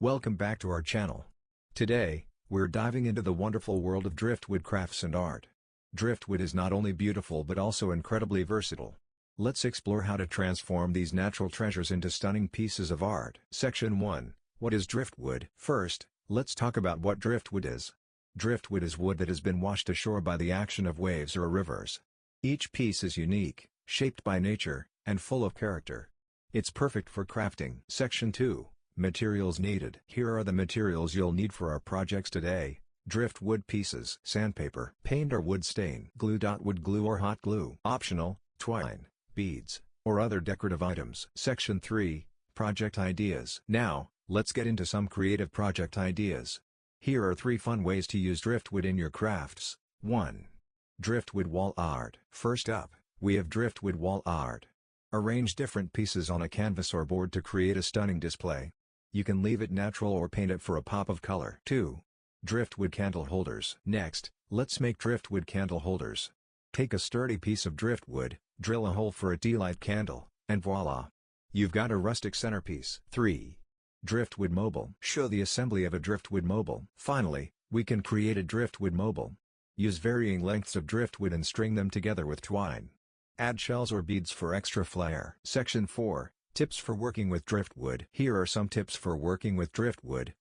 Welcome back to our channel. Today, we're diving into the wonderful world of driftwood crafts and art. Driftwood is not only beautiful but also incredibly versatile. Let's explore how to transform these natural treasures into stunning pieces of art. Section 1. What is driftwood? First, let's talk about what driftwood is. Driftwood is wood that has been washed ashore by the action of waves or rivers. Each piece is unique, shaped by nature, and full of character. It's perfect for crafting. Section 2. Materials needed. Here are the materials you'll need for our projects today. Driftwood pieces, sandpaper, paint or wood stain, glue. Wood glue or hot glue. Optional, twine, beads, or other decorative items. Section 3. Project ideas. Now, let's get into some creative project ideas. Here are 3 fun ways to use driftwood in your crafts. 1. Driftwood wall art. First up, we have driftwood wall art. Arrange different pieces on a canvas or board to create a stunning display. You can leave it natural or paint it for a pop of color. 2. Driftwood candle holders. Next, let's make driftwood candle holders. Take a sturdy piece of driftwood, drill a hole for a tea light candle, and voila! You've got a rustic centerpiece. 3. Driftwood mobile. Show the assembly of a driftwood mobile. Finally, we can create a driftwood mobile. Use varying lengths of driftwood and string them together with twine. Add shells or beads for extra flair. Section 4. Tips for working with driftwood. Here are some tips for working with driftwood.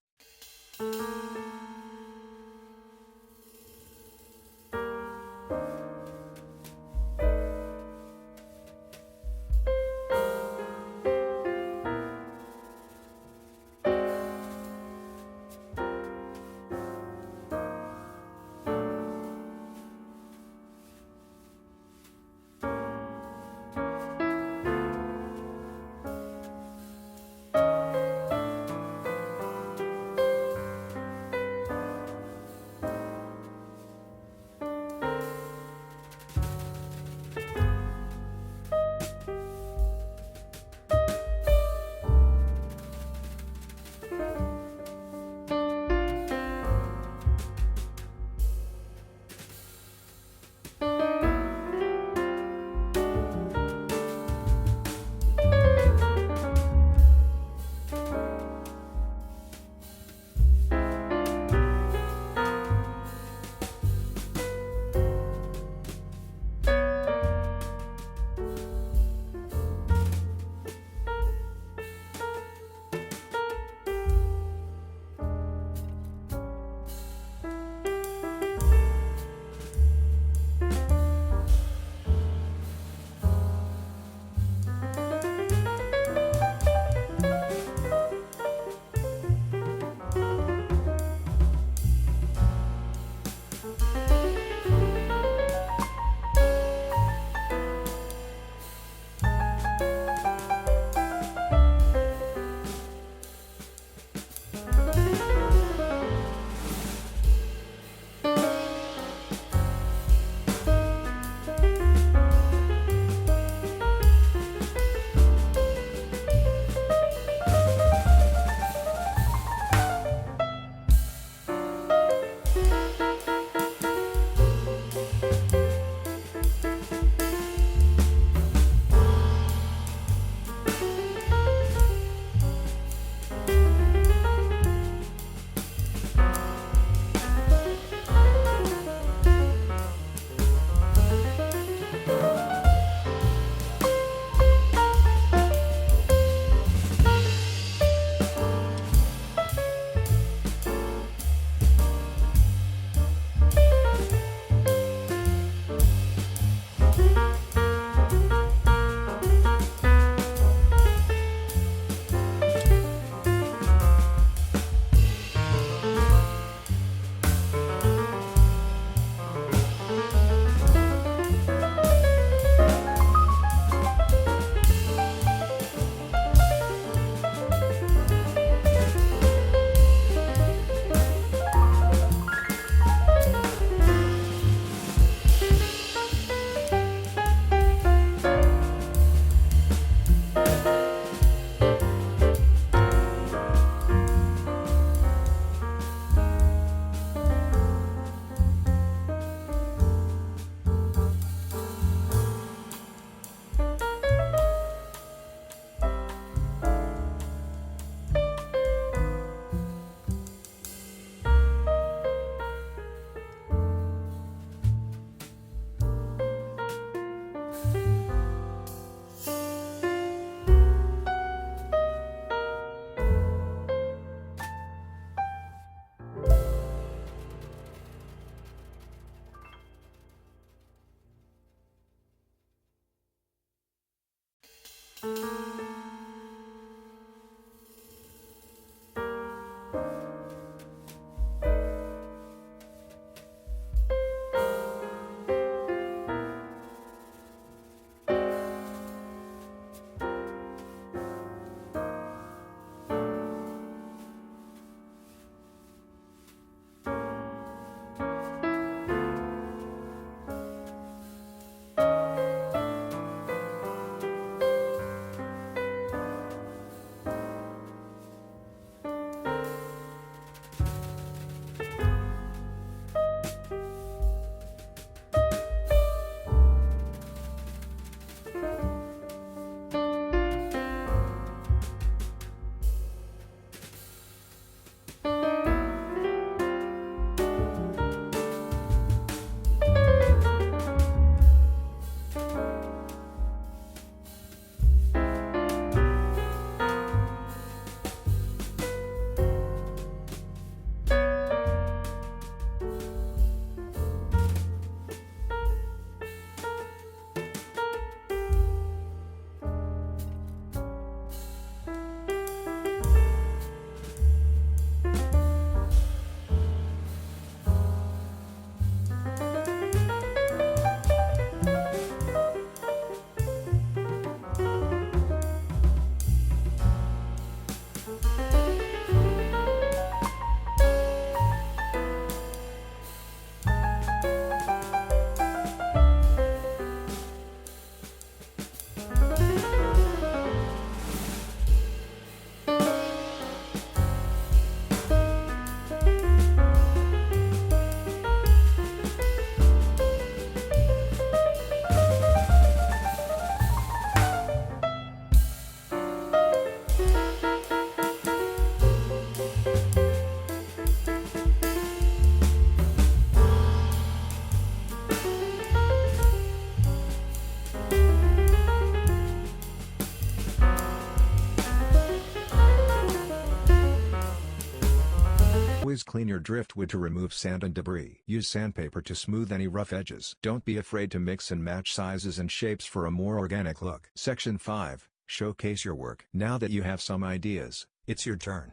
clean your driftwood to remove sand and debris. Use sandpaper to smooth any rough edges. Don't be afraid to mix and match sizes and shapes for a more organic look. Section 5. Showcase your work. Now that you have some ideas, it's your turn.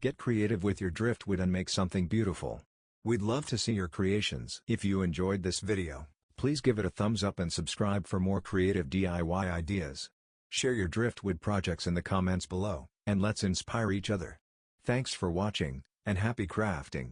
Get creative with your driftwood and make something beautiful. We'd love to see your creations. If you enjoyed this video, please give it a thumbs up and subscribe for more creative DIY ideas. Share your driftwood projects in the comments below, and let's inspire each other. Thanks for watching, and happy crafting!